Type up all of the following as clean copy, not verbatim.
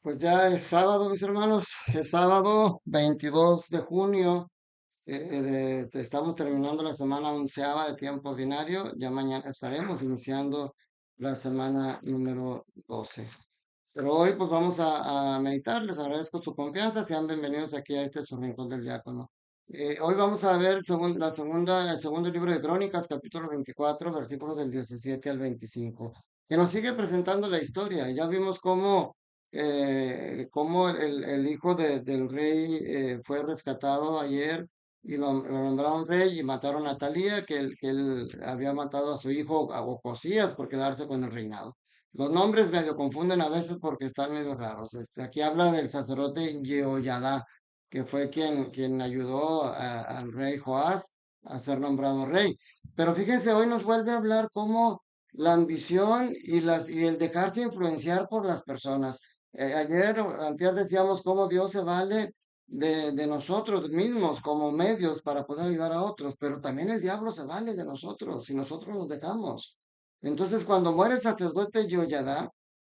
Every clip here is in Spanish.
Pues ya es sábado, mis hermanos, es sábado 22 de junio. Estamos terminando la semana onceava de tiempo ordinario. Ya mañana estaremos iniciando la semana número 12. Pero hoy pues vamos a meditar. Les agradezco su confianza. Sean bienvenidos aquí a este su rincón del diácono. Hoy vamos a ver el segundo libro de Crónicas, capítulo 24, versículos del 17 al 25, que nos sigue presentando la historia. Ya vimos cómo el hijo del rey fue rescatado ayer y lo nombraron rey y mataron a Talía, que él había matado a su hijo a Ocosías por quedarse con el reinado. Los nombres medio confunden a veces porque están medio raros. Aquí habla del sacerdote Yehoyadá, que fue quien ayudó al rey Joás a ser nombrado rey. Pero fíjense, hoy nos vuelve a hablar cómo la ambición y el dejarse influenciar por las personas. Ayer o antes decíamos cómo Dios se vale de nosotros mismos como medios para poder ayudar a otros, pero también el diablo se vale de nosotros si nosotros nos dejamos. Entonces, cuando muere el sacerdote Yoyadá,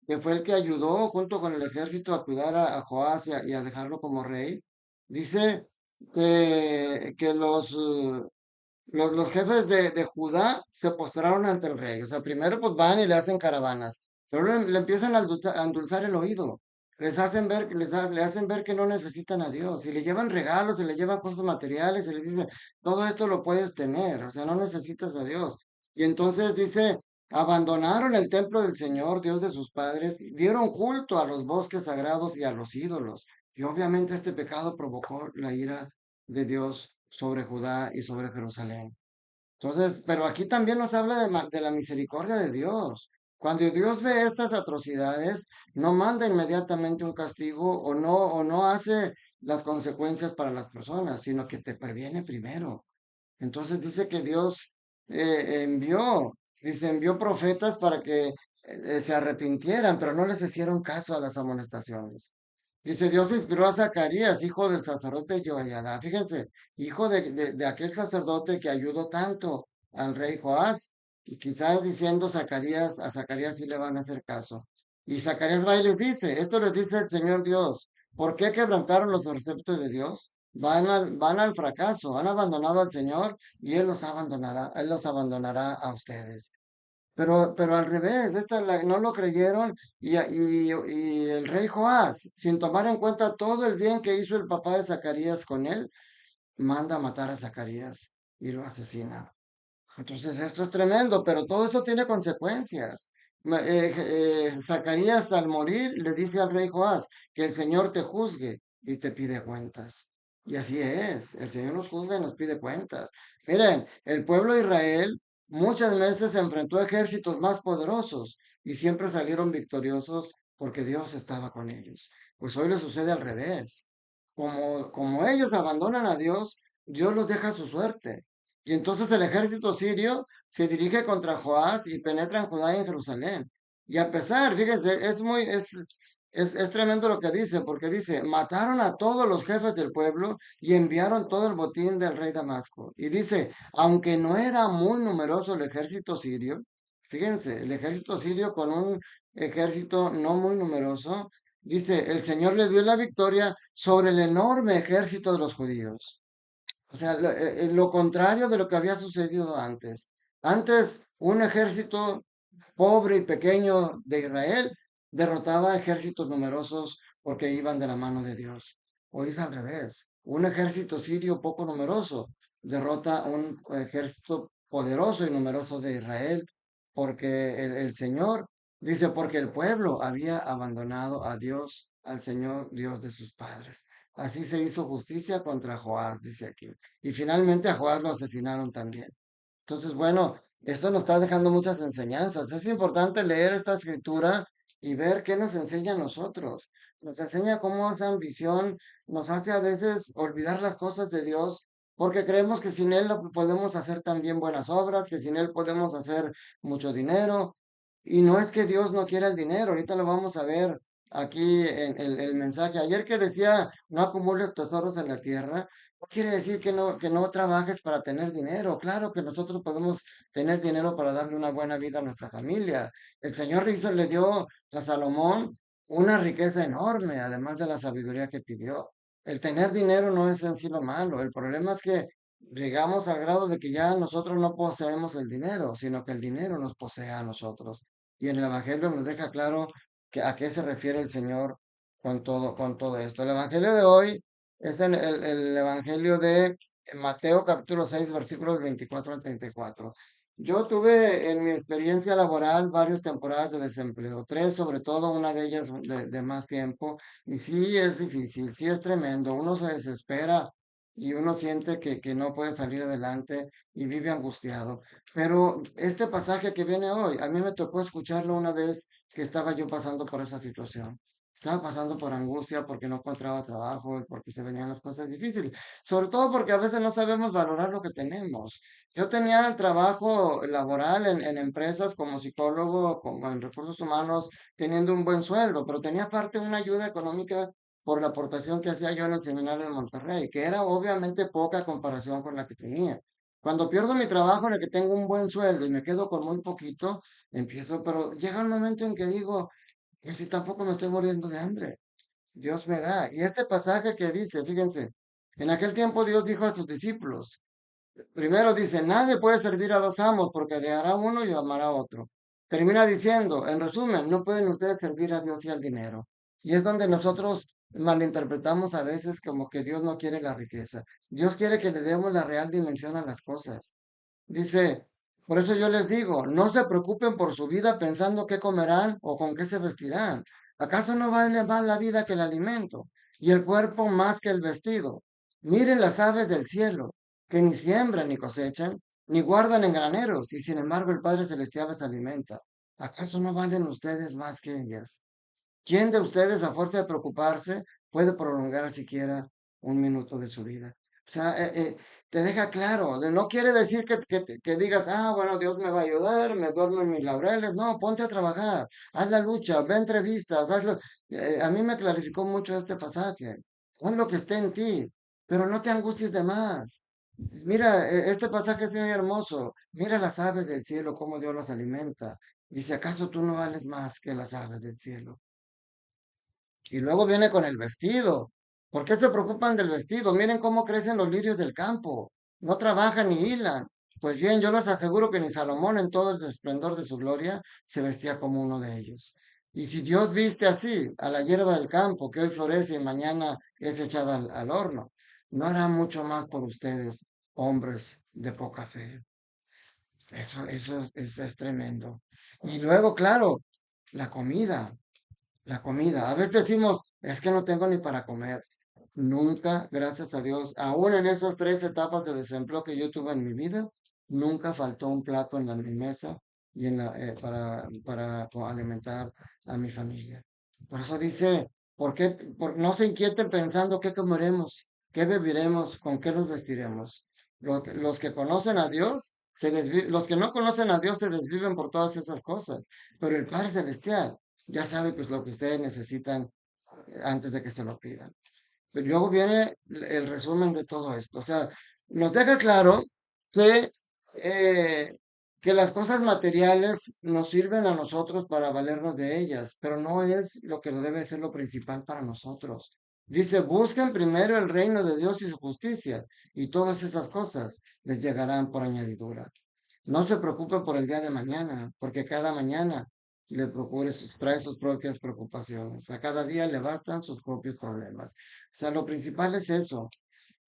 que fue el que ayudó junto con el ejército a cuidar a Joás y a dejarlo como rey, dice que los jefes de Judá se postraron ante el rey. O sea, primero pues van y le hacen caravanas, pero le empiezan a endulzar el oído. Les hacen ver, le hacen ver que no necesitan a Dios y le llevan regalos y le llevan cosas materiales y les dicen, todo esto lo puedes tener, o sea, no necesitas a Dios. Y entonces dice, abandonaron el templo del Señor, Dios de sus padres, y dieron culto a los bosques sagrados y a los ídolos. Y obviamente este pecado provocó la ira de Dios sobre Judá y sobre Jerusalén. Entonces, pero aquí también nos habla de la misericordia de Dios. Cuando Dios ve estas atrocidades, no manda inmediatamente un castigo o no hace las consecuencias para las personas, sino que te previene primero. Entonces dice que Dios envió profetas para que se arrepintieran, pero no les hicieron caso a las amonestaciones. Dice, Dios inspiró a Zacarías, hijo del sacerdote Joiada. Fíjense, hijo de aquel sacerdote que ayudó tanto al rey Joás. Y quizás diciendo a Zacarías sí le van a hacer caso. Y Zacarías va y les dice, esto les dice el Señor Dios, ¿por qué quebrantaron los preceptos de Dios? Van al fracaso, han abandonado al Señor y Él los abandonará a ustedes. Pero al revés, no lo creyeron y el rey Joás, sin tomar en cuenta todo el bien que hizo el papá de Zacarías con él, manda a matar a Zacarías y lo asesina. Entonces esto es tremendo, pero todo esto tiene consecuencias. Zacarías al morir le dice al rey Joás que el Señor te juzgue y te pide cuentas. Y así es, el Señor nos juzga y nos pide cuentas. Miren, el pueblo de Israel muchas veces se enfrentó a ejércitos más poderosos y siempre salieron victoriosos porque Dios estaba con ellos. Pues hoy le sucede al revés. Como ellos abandonan a Dios, Dios los deja a su suerte. Y entonces el ejército sirio se dirige contra Joás y penetra en Judá y en Jerusalén. Y a pesar, fíjense, es tremendo lo que dice, porque dice, mataron a todos los jefes del pueblo y enviaron todo el botín del rey Damasco. Y dice, aunque no era muy numeroso el ejército sirio, fíjense, el ejército sirio con un ejército no muy numeroso, dice, el Señor le dio la victoria sobre el enorme ejército de los judíos. O sea, lo contrario de lo que había sucedido antes. Antes, un ejército pobre y pequeño de Israel derrotaba ejércitos numerosos porque iban de la mano de Dios. Hoy es al revés. Un ejército sirio poco numeroso derrota a un ejército poderoso y numeroso de Israel porque el Señor dice, porque el pueblo había abandonado a Dios, al Señor Dios de sus padres. Así se hizo justicia contra Joás, dice aquí. Y finalmente a Joás lo asesinaron también. Entonces, bueno, esto nos está dejando muchas enseñanzas. Es importante leer esta escritura y ver qué nos enseña a nosotros. Nos enseña cómo esa ambición nos hace a veces olvidar las cosas de Dios, porque creemos que sin Él no podemos hacer también buenas obras, que sin Él podemos hacer mucho dinero. Y no es que Dios no quiera el dinero, ahorita lo vamos a ver aquí en el mensaje. Ayer que decía, no acumules tesoros en la tierra, no quiere decir que no trabajes para tener dinero. Claro que nosotros podemos tener dinero para darle una buena vida a nuestra familia. El Señor le dio a Salomón una riqueza enorme, además de la sabiduría que pidió. El tener dinero no es en sí lo malo, el problema es que llegamos al grado de que ya nosotros no poseemos el dinero, sino que el dinero nos posee a nosotros. Y en el Evangelio nos deja claro que a qué se refiere el Señor con todo esto. El Evangelio de hoy es el Evangelio de Mateo capítulo 6 versículos 24 al 34. Yo tuve en mi experiencia laboral varias temporadas de desempleo, tres sobre todo, una de ellas de más tiempo, y sí es difícil, sí es tremendo, uno se desespera y uno siente que no puede salir adelante y vive angustiado. Pero este pasaje que viene hoy, a mí me tocó escucharlo una vez que estaba yo pasando por esa situación. Estaba pasando por angustia porque no encontraba trabajo y porque se venían las cosas difíciles, sobre todo porque a veces no sabemos valorar lo que tenemos. Yo tenía el trabajo laboral en empresas como psicólogo, como en recursos humanos, teniendo un buen sueldo, pero tenía aparte una ayuda económica por la aportación que hacía yo en el seminario de Monterrey, que era obviamente poca a comparación con la que tenía. Cuando pierdo mi trabajo en el que tengo un buen sueldo y me quedo con muy poquito, empiezo, pero llega un momento en que digo, que si tampoco me estoy muriendo de hambre, Dios me da. Y este pasaje que dice, fíjense, en aquel tiempo Dios dijo a sus discípulos, primero dice, nadie puede servir a dos amos porque odiará uno y amará a otro. Termina diciendo, en resumen, no pueden ustedes servir a Dios y al dinero. Y es donde nosotros malinterpretamos a veces como que Dios no quiere la riqueza. Dios quiere que le demos la real dimensión a las cosas. Dice, por eso yo les digo, no se preocupen por su vida pensando qué comerán o con qué se vestirán. ¿Acaso no vale más la vida que el alimento y el cuerpo más que el vestido? Miren las aves del cielo, que ni siembran ni cosechan, ni guardan en graneros, y sin embargo el Padre Celestial las alimenta. ¿Acaso no valen ustedes más que ellas? ¿Quién de ustedes, a fuerza de preocuparse, puede prolongar siquiera un minuto de su vida? O sea, te deja claro, no quiere decir que digas, ah, bueno, Dios me va a ayudar, me duermo en mis laureles. No, ponte a trabajar, haz la lucha, ve a entrevistas, hazlo. A mí me clarificó mucho este pasaje. Haz lo que esté en ti, pero no te angusties de más. Mira, este pasaje es bien hermoso. Mira las aves del cielo, cómo Dios las alimenta. Dice, ¿acaso tú no vales más que las aves del cielo? Y luego viene con el vestido. ¿Por qué se preocupan del vestido? Miren cómo crecen los lirios del campo. No trabajan ni hilan. Pues bien, yo les aseguro que ni Salomón en todo el esplendor de su gloria se vestía como uno de ellos. Y si Dios viste así a la hierba del campo, que hoy florece y mañana es echada al horno, no hará mucho más por ustedes, hombres de poca fe. Es tremendo. Y luego, claro, la comida. La comida. A veces decimos, es que no tengo ni para comer. Nunca, gracias a Dios, aún en esas tres etapas de desempleo que yo tuve en mi vida, nunca faltó un plato en mi mesa y para alimentar a mi familia. Por eso dice, ¿por qué no se inquieten pensando qué comeremos, qué beberemos, con qué nos vestiremos? Los que conocen a Dios, los que no conocen a Dios se desviven por todas esas cosas, pero el Padre Celestial ya sabe pues lo que ustedes necesitan antes de que se lo pidan. Pero luego viene el resumen de todo esto. O sea, nos deja claro que, eh, que las cosas materiales nos sirven a nosotros para valernos de ellas, pero no es lo que debe ser lo principal para nosotros. Dice, busquen primero el reino de Dios y su justicia, y todas esas cosas les llegarán por añadidura. No se preocupe por el día de mañana, porque cada mañana trae sus propias preocupaciones. A cada día le bastan sus propios problemas. O sea, lo principal es eso. O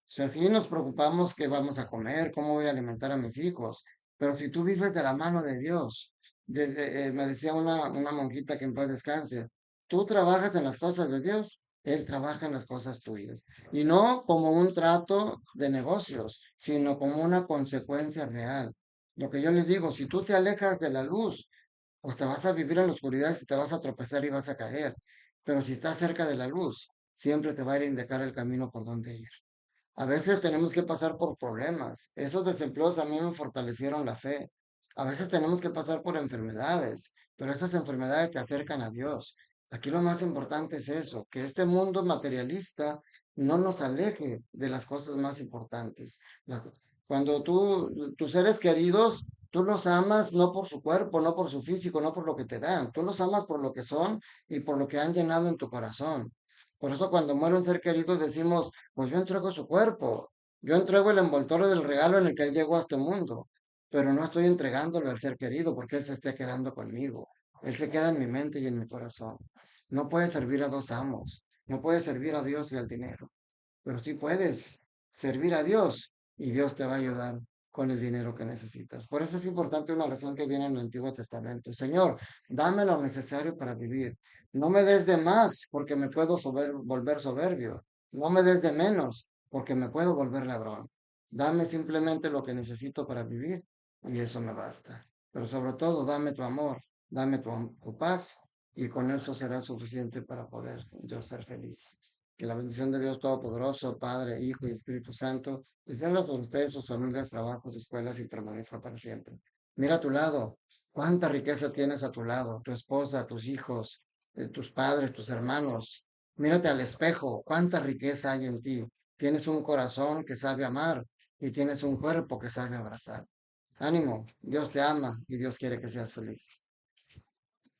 sea, si nos preocupamos qué vamos a comer, cómo voy a alimentar a mis hijos, pero si tú vives de la mano de Dios, me decía una monjita que en paz descanse, tú trabajas en las cosas de Dios, Él trabaja en las cosas tuyas. Y no como un trato de negocios, sino como una consecuencia real. Lo que yo les digo, si tú te alejas de la luz, pues te vas a vivir en la oscuridad y te vas a tropezar y vas a caer. Pero si estás cerca de la luz, siempre te va a ir a indicar el camino por donde ir. A veces tenemos que pasar por problemas. Esos desempleos a mí me fortalecieron la fe. A veces tenemos que pasar por enfermedades, pero esas enfermedades te acercan a Dios. Aquí lo más importante es eso, que este mundo materialista no nos aleje de las cosas más importantes. La- Cuando tus seres queridos Tú los amas no por su cuerpo, no por su físico, no por lo que te dan. Tú los amas por lo que son y por lo que han llenado en tu corazón. Por eso cuando muere un ser querido decimos, pues yo entrego su cuerpo, yo entrego el envoltorio del regalo en el que él llegó a este mundo, pero no estoy entregándolo al ser querido porque él se esté quedando conmigo. Él se queda en mi mente y en mi corazón. No puedes servir a dos amos, no puedes servir a Dios y al dinero, pero sí puedes servir a Dios y Dios te va a ayudar con el dinero que necesitas. Por eso es importante una oración que viene en el Antiguo Testamento. Señor, dame lo necesario para vivir. No me des de más porque me puedo volver soberbio. No me des de menos porque me puedo volver ladrón. Dame simplemente lo que necesito para vivir y eso me basta. Pero sobre todo, dame tu amor, dame tu paz y con eso será suficiente para poder yo ser feliz. Que la bendición de Dios Todopoderoso, Padre, Hijo y Espíritu Santo, descienda sobre ustedes, sus familias, trabajos, escuelas y permanezca para siempre. Mira a tu lado, cuánta riqueza tienes a tu lado, tu esposa, tus hijos, tus padres, tus hermanos. Mírate al espejo, cuánta riqueza hay en ti. Tienes un corazón que sabe amar y tienes un cuerpo que sabe abrazar. Ánimo, Dios te ama y Dios quiere que seas feliz.